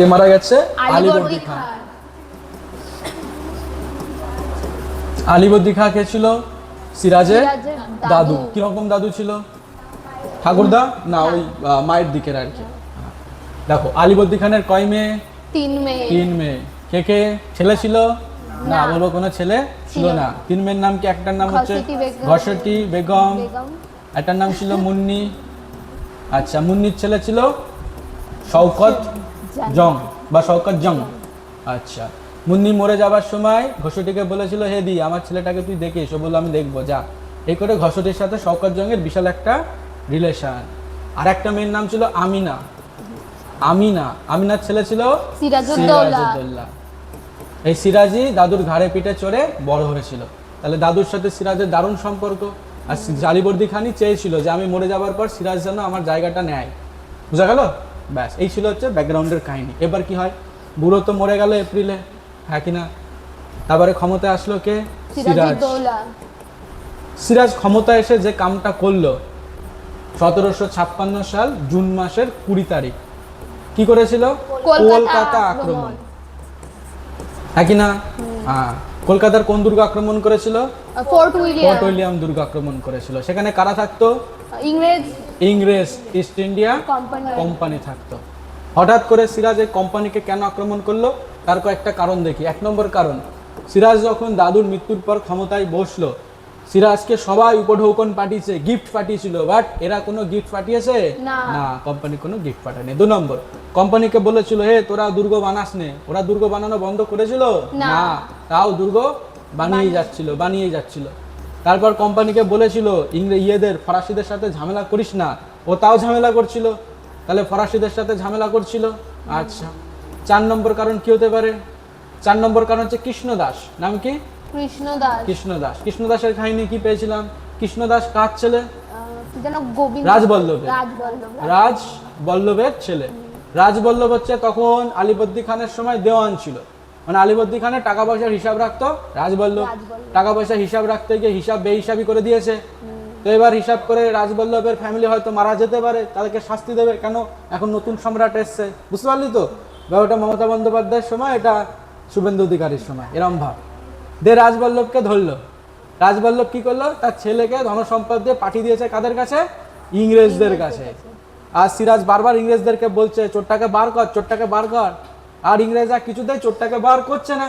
কে মারা গেছে? আলীবর্দী খান। আলীবর্দী খাঁ কে ছিল? সিরাজের দাদু। কিরকম দাদু ছিল? ঠাকুরদা না, ওই মায়ের দিকের আর কি। দেখো আলীবর্দী খানের কয় মেয়ে? 3 মেয়ে। 3 মেয়ে। কে কে ছেলে ছিল? না, বলো কোনো ছেলে ছিল না। 3 মেয়ের নাম কি? একটার নাম হচ্ছে ঘসেটি বেগম, একটার নাম ছিল মুন্নি। আচ্ছা, মুন্নির ছেলে ছিল শওকত জং বা শওকত জং। আচ্ছা, মুন্নি মরে যাবার সময় ঘসটিকে বলেছিল, হে দি আমার ছেলেটাকে তুই দেখিস। ও বললো আমি দেখবো, যা। এই করে ঘসটির সাথে শওকত জংয়ের বিশাল একটা রিলেশন। আর একটা মেয়ের নাম ছিল আমিনা। আমিনার ছেলে ছিল সিরাজউদ্দৌলা। এই সিরাজি দাদুর ঘাড়ে পিঠে চড়ে বড় হয়েছিল। তাহলে দাদুর সাথে সিরাজের দারুণ সম্পর্ক। আর আলীবর্দী খানই চেয়েছিল যে আমি মরে যাবার পর সিরাজ যেন আমার জায়গাটা নেয়। বুঝা গেল? ব্যাস, এই ছিল হচ্ছে ব্যাকগ্রাউন্ডের কাহিনী। এবার কি হয়? বুড়ো তো মরে গেল এপ্রিলে, হ্যাঁ কিনা? তারপরে ক্ষমতায় আসলো কে? সিরাজ ক্ষমতা এসে যে কামটা করলো 1756 সাল জুন মাসের 20 তারিখ কি করেছিল? কলকাতা আক্রমণ, হ্যাঁ কিনা? হ্যাঁ। কলকাতার কোন দুর্গ আক্রমণ করেছিল? ফোর্ট উইলিয়াম দুর্গ আক্রমণ করেছিল। সেখানে কারা থাকতো? ইংরেজ ইস্ট ইন্ডিয়া কোম্পানি থাকতো। হঠাৎ করে সিরাজ এই কোম্পানিকে কেন আক্রমণ করলো? তার কয়েকটা কারণ দেখি। 1 নম্বর কারণ, সিরাজ যখন দাদুর মৃত্যুর পর ক্ষমতায় বসলো, সিরাজকে সবাই উপঢৌকন পাঠিয়েছে, গিফট পাঠিয়েছিল। বাট এরা কোনো গিফট পাঠিয়েছে না, কোম্পানি কোনো গিফট পাঠায়নি। 2 নম্বর, কোম্পানিকে বলেছিল, হে তোরা দুর্গ বানাস নে। ওরা দুর্গ বানানো বন্ধ করেছিল না, তাও দুর্গ বানিয়েই যাচ্ছিল। তারপর কোম্পানিকে বলেছিল ইংরেজদের ফরাসিদের সাথে ঝামেলা করিস না, ও তাও ঝামেলা করছিল। তাহলে ফরাসিদের সাথে ঝামেলা করছিল। আচ্ছা, 4 নম্বর কারণ কি হতে পারে? 4 নম্বর কারণ হচ্ছে কৃষ্ণদাস। নাম কি? কৃষ্ণদাসের কাহিনী কি পেয়েছিলাম? কৃষ্ণদাস কার ছেলে? রাজবল্লভের ছেলে। রাজবল্লভ হচ্ছে তখন আলীবর্দী খানের সময় দেওয়ান ছিল। মানে আলীবর্দী খানের টাকা পয়সার হিসাব রাখতো রাজবল্লভ। টাকা পয়সার হিসাব রাখতে গিয়ে হিসাব বেহিসাবি করে দিয়েছে। তো এবার হিসাব করে রাজবল্লভের ফ্যামিলি হয়তো মারা যেতে পারে, তাদেরকে শাস্তি দেবে। কেন? এখন নতুন সম্রাট এসছে, বুঝতে পারলি তো? ব্যাপারটা মমতা বন্দ্যোপাধ্যায়ের সময়, এটা শুভেন্দু অধিকারীর সময়। এরম ভাব দে রাজবল্লভকে ধরলো। রাজবল্লভ কি করলো? তার ছেলেকে ধনসম্পদ দিয়ে পাঠিয়ে দিয়েছে কাদের কাছে? ইংরেজদের কাছে। আর সিরাজ বারবার ইংরেজদেরকে বলছে চোরটাকে বার কর। আর ইংরেজরা কিছুতেই চোরটাকে বার করছে না,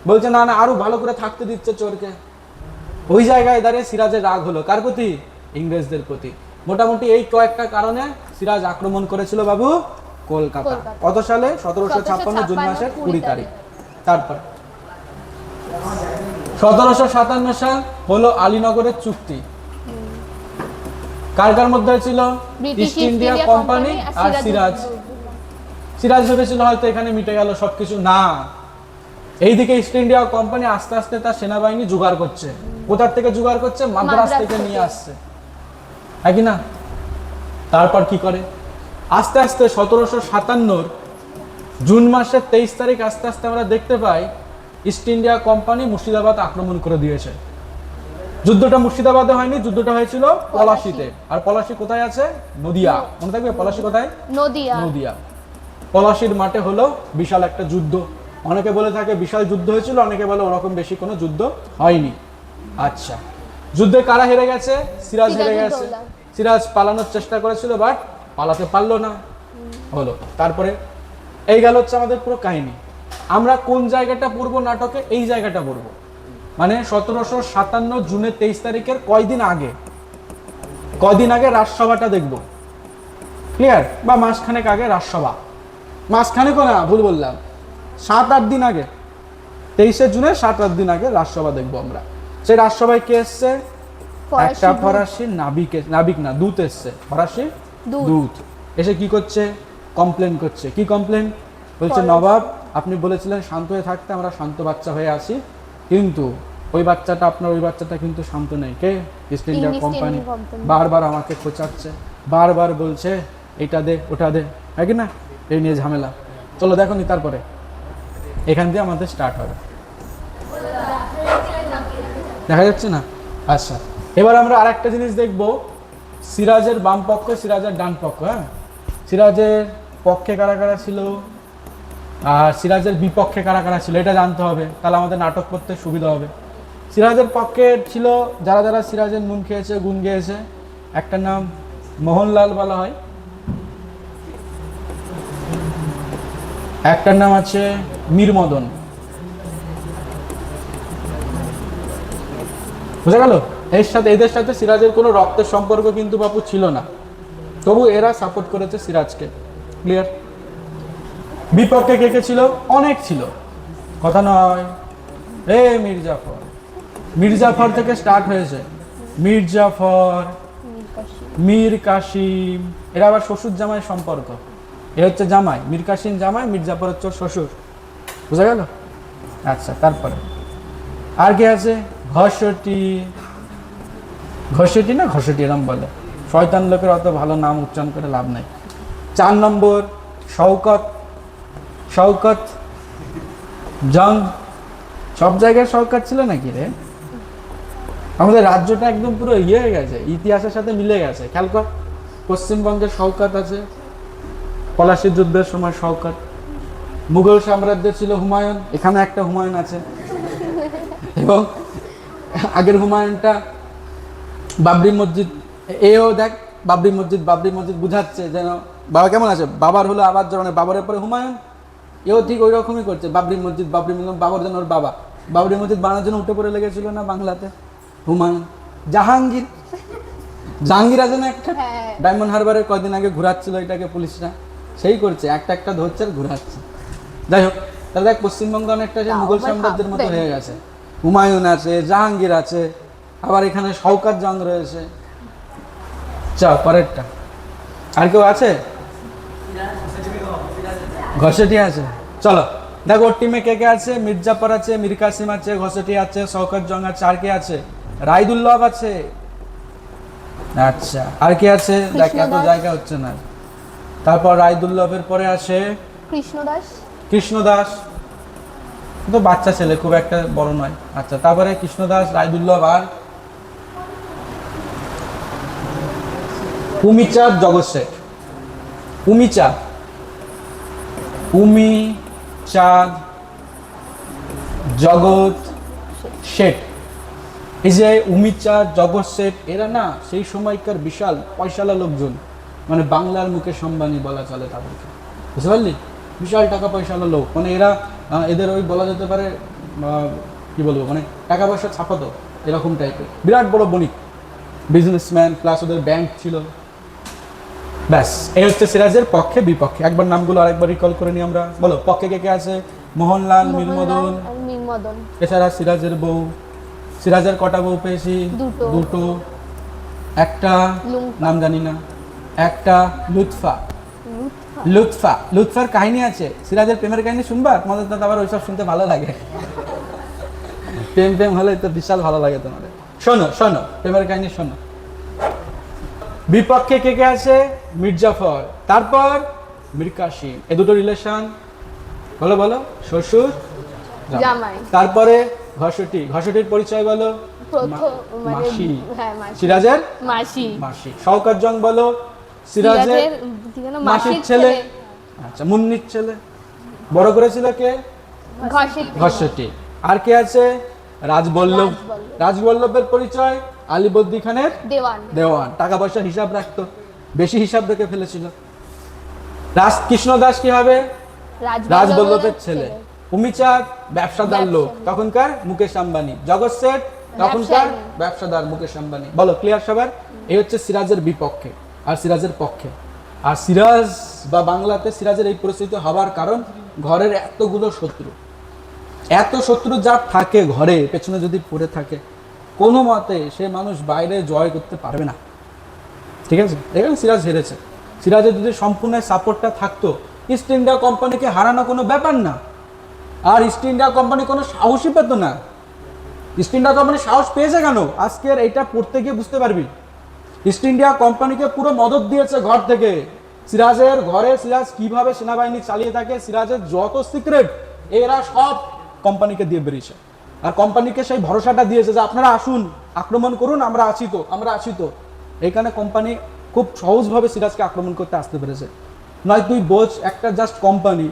বলছে না আরো ভালো করে থাকতে দিচ্ছে চোরকে। ওই জায়গায় দাঁড়িয়ে সিরাজের রাগ হলো কার প্রতি? ইংরেজদের প্রতি। মোটামুটি এই কয়েকটা কারণে সিরাজ আক্রমণ করেছিল বাবু কলকাতা। কত সালে? 1756 জুন মাসের 20 তারিখ। তারপর 1757 সাল হলো আলীনগরের চুক্তি। কার মধ্যে ছিল? ইস্ট ইন্ডিয়া কোম্পানি আর সিরাজ। সিরাজ ভেবেছিল হয়তো এখানে মিটে গেল সবকিছু, না। এইদিকে ইস্ট ইন্ডিয়া কোম্পানি আস্তে আস্তে তার সেনাবাহিনী জোগাড় করছে। কোথার থেকে জোগাড় করছে? মাদ্রাজ থেকে নিয়ে আসছে, হ্যাঁ কি না? তারপর কি করে? আস্তে আস্তে 1757 জুন মাসের 23 তারিখ আস্তে আস্তে আমরা দেখতে পাই ইস্ট ইন্ডিয়া কোম্পানি মুর্শিদাবাদ আক্রমণ করে দিয়েছে। যুদ্ধটা মুর্শিদাবাদে হয়নি, যুদ্ধটা হয়েছিল পলাশিতে। আর পলাশি কোথায় আছে? নদিয়া। মনে থাকবে পলাশি কোথায়? নদিয়া। পলাশির মাঠে হলো বিশাল একটা যুদ্ধ। অনেকে বলে থাকে বিশাল যুদ্ধ হয়েছিল, অনেকে বলে ওরকম বেশি কোনো যুদ্ধ হয়নি। আচ্ছা, যুদ্ধে কারা হেরে গেছে? সিরাজ হেরে গেছে। সিরাজ পালানোর চেষ্টা করেছিল, বাট পালাতে পারলো না, হলো। তারপরে এই গেল হচ্ছে আমাদের পুরো কাহিনী। আমরা কোন জায়গাটা পড়বো নাটকে? এই জায়গাটা পড়বো, মানে 1757 জুনের 23 তারিখের কয়দিন আগে রাজসভাটা দেখবো। ক্লিয়ার? বা মাসখানেক আগে রাজসভা, মাসখানেকও না, ভুল বললাম, 7-8 দিন আগে, 23 জুনের 7-8 দিন আগে রাজসভা দেখবো আমরা। সেই রাজসভায় কে এসছে? একটা ফরাসি দূত এসছে। ফরাসি দূত এসে কি করছে? কমপ্লেন করছে। কি কমপ্লেন? বলছে নবাব আপনি বলেছিলেন শান্ত হয়ে থাকতে, আমরা শান্ত বাচ্চা হয়ে আসি, কিন্তু ওই বাচ্চাটা কিন্তু শান্ত নেই। কে? East India company. বারবার আমাকে খোঁচাচ্ছে, বারবার বলছে এটা দে ওটা দে, হ্যাঁ কি না? এই নিয়ে ঝামেলা। চলো দেখো নি, তারপরে এখান দিয়ে আমাদের স্টার্ট হবে। দেখা যাচ্ছে না? আচ্ছা, এবার আমরা আরেকটা জিনিস দেখবো, সিরাজের বাম পক্ষ, সিরাজের ডান পক্ষ। হ্যাঁ, সিরাজের পক্ষে কারা কারা ছিল? আর সিরাজের বিপক্ষে কারা কারা ছিল এটা জানতে হবে, তাহলে আমাদের নাটক করতে সুবিধা হবে। সিরাজের পক্ষে ছিল যারা যারা সিরাজের নুন খেয়েছে গুণ গেয়েছে, একটা নাম মোহনলাল বলা হয়, একটার নাম আছে মীর মদন। বুঝা গেল? এদের সাথে সিরাজের কোনো রক্তের সম্পর্ক কিন্তু বাপু ছিল না, তবু এরা সাপোর্ট করেছে সিরাজকে। ক্লিয়ার? বিপক্ষে কে কে ছিল? অনেক ছিল, কথা নয়। মির্জাফর, মির্জাফর থেকে স্টার্ট হয়েছে। মির্জাফর, মীর কাসিম, এরা আবার শ্বশুর জামাই সম্পর্ক। এ হচ্ছে জামাই, মীর কাসিম জামাই, মির্জাফর হচ্ছে শ্বশুর। বুঝা গেল? আচ্ছা, তারপরে আর কে আছে? ঘষটি, ঘষটি না ঘষটি এরম বলে, শয়তান লোকের অত ভালো নাম উচ্চারণ করে লাভ নাই। 4 নম্বর শওকত, শওকত জং। সব জায়গায় শওকত ছিল নাকি রে? আমাদের রাজ্যটা একদম পুরো ইয়ে হয়ে গেছে, ইতিহাসের সাথে মিলে গেছে। খেয়াল কর, পশ্চিমবঙ্গের শওকত আছে, পলাশির যুদ্ধের সময় শওকত। মুঘল সাম্রাজ্যে ছিল হুমায়ুন, এখানে একটা হুমায়ুন আছে। এবং আগের হুমায়ুনটা বাবরি মসজিদ, এও দেখ বাবরি মসজিদ, বাবরি মসজিদ বুঝাচ্ছে যেন বাবা কেমন আছে, বাবার হলো আবার জন্য বাবরের পরে হুমায়ুন, এও ঠিক ওই রকমই করছে। বাবরি মসজিদ, বাবরি মসজিদ, বাবর যেন ওর বাবা। বাবরি মসজিদ বানানোর জন্য উঠে পড়ে লেগেছিল না বাংলাতে হুমায়ুন। জাহাঙ্গীর, জাহাঙ্গীর আছে না একটা, ডায়মন্ড হারবারে কয়দিন আগে ঘুরাচ্ছিল এটাকে পুলিশরা, সেই করছে, একটা একটা ধরছে আর ঘুরাচ্ছে। যাই হোক, তাহলে দেখ পশ্চিমবঙ্গ অনেকটা যে মুঘল সাম্রাজ্যের মতো হয়ে গেছে। হুমায়ুন আছে, জাহাঙ্গীর আছে, আবার এখানে শওকত জং রয়েছে। চল পরেরটা, আর কেউ আছে? ঘষেটি আছে। চলো দেখো ওর টিমে কে কে আছে। মির্জাফর আছে, মীর কাসিম আছে, ঘষেটি আছে, শওকত জং আছে, আর কে আছে? রায়দুল্লভ আছে। আচ্ছা, আর কে আছে? দেখ এত জায়গা হচ্ছে না। তারপর রায়দুল্লভের পরে আসে কৃষ্ণদাস। কৃষ্ণদাস তো বাচ্চা ছেলে, খুব একটা বড় নয়। আচ্ছা, তারপরে কৃষ্ণদাস, রায়দুল্লভ, আর উমিচাঁদ জগৎ শেঠ। উমিচাঁদ, উমিচাঁদ জগৎ শেঠ। এই যে উমিচাঁদ জগৎ শেঠ, এরা না সেই সময়কার বিশাল পয়সালা লোকজন, মানে বাংলার মুকেশ আম্বানি বলা চলে তাদেরকে। বুঝতে পারলি? বিশাল টাকা পয়সালা লোক, মানে এরা এদের ওই বলা যেতে পারে কি বলবো, মানে টাকা পয়সা ছাপাতো এরকম টাইপের, বিরাট বড় বণিক, বিজনেসম্যান, প্লাস ওদের ব্যাংক ছিল। ব্যাস, এই হচ্ছে সিরাজের পক্ষে বিপক্ষে। একবার নামগুলো আরেকবার রিকল করে নিই আমরা। বলো পক্ষে কে কে আছে? মোহনলাল, মীর মদন, এছাড়া সিরাজের বউ। সিরাজের কটা বউ পেয়েছি? দুটো। একটা নাম জানি না, একটা লুৎফা। লুৎফা, লুৎফার কাহিনী আছে, সিরাজের প্রেমের কাহিনী শুনবা? তোমাদের তো আবার ওইসব শুনতে ভালো লাগে, প্রেম প্রেম হলে তো বিশাল ভালো লাগে তোমাদের। শোনো শোনো, প্রেমের কাহিনী শোনো। বিপক্ষে কে কে আছে? মির্জাফর, তারপর মীর কাসিম। এ দুটো রিলেশন বলো বলো, শ্বশুর জামাই। তারপরে ঘষটি, ঘষটির পরিচয় বলো? মাসি, সিরাজের মাসি। মাসি। শওকত জং বলো? সিরাজের মাসির ছেলে। আচ্ছা, মুন্নির ছেলে। বড় করেছিল কে? ঘষটি। আর কে আছে? রাজবল্লভ। রাজবল্লভের পরিচয়? আলীবর্দী খানের দেওয়ান। টাকা পয়সার হিসাব রাখতো, বেশি হিসাব রেখে ফেলেছিল। কৃষ্ণদাস কি হবে? রাজবল্লভের ছেলে। উমিচাঁদ ব্যবসাদার লোক, তখনকার মুকেশ আম্বানি। জগৎ শেঠ তখনকার ব্যবসাদার মুকেশ আম্বানি। বলো ক্লিয়ার সবার? এই হচ্ছে সিরাজের বিপক্ষে আর সিরাজের পক্ষে। আর সিরাজ বা বাংলাতে সিরাজের এই পরিস্থিতি হবার কারণ, ঘরের এতগুলো শত্রু, এত শত্রু যার থাকে ঘরে, পেছনে যদি পড়ে থাকে, কোনো মতে সে মানুষ বাইরে জয় করতে পারবে না। ঠিক আছে, এখানে সিরাজ হেরেছে। সিরাজের যদি সম্পূর্ণ সাপোর্টটা থাকতো, ইস্ট ইন্ডিয়া কোম্পানিকে হারানো কোনো ব্যাপার না। আর ইস্ট ইন্ডিয়া কোম্পানি কোনো সাহসই পেত না। ইস্ট ইন্ডিয়া কোম্পানি সাহস পেয়েছে কেন? আজকের এইটা পড়তে গিয়ে বুঝতে পারবি। ইস্ট ইন্ডিয়া কোম্পানিকে পুরো মদত দিয়েছে ঘর থেকে। সিরাজের ঘরে সিরাজ কিভাবে সেনাবাহিনী চালিয়ে থাকে, সিরাজের যত সিক্রেট এরা সব কোম্পানিকে দিয়ে বেরিয়েছে। আর কোম্পানিকে সেই ভরসাটা দিয়েছে যে আপনারা আসুন, আক্রমণ করুন, আমরা আছি তো, আমরা আছি তো। এখানে কোম্পানি খুব সহজভাবে সিরাজকে আক্রমণ করতে আসতে পেরেছে। নয় তুই বোঝ, একটা জাস্ট কোম্পানি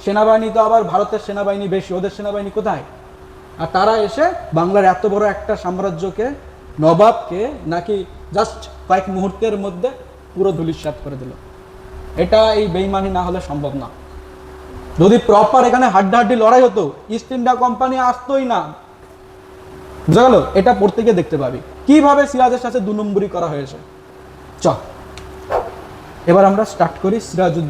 সেনাবাহিনী তো আবার ভারতের সেনাবাহিনী বেশি, ওদের সেনাবাহিনী কোথায়? আর তারা এসে বাংলার এত বড় একটা সাম্রাজ্যকে, নবাবকে নাকি জাস্ট কয়েক মুহূর্তের মধ্যে পুরো ধূলিসাৎ করে দিল। এটা এই বেইমানি না হলে সম্ভব না। যদি প্রপার এখানে হাড্ডাহাড্ডি লড়াই হতো, ইস্ট ইন্ডিয়া কোম্পানি আসতোই না। বুঝা গেল? এটা পড়তে গিয়ে দেখতে পাবি কিভাবে সিরাজের সাথে 2 নম্বরই করা হয়েছে। চ এবার আমরা স্টার্ট করি সিরাজউদ্দৌলা।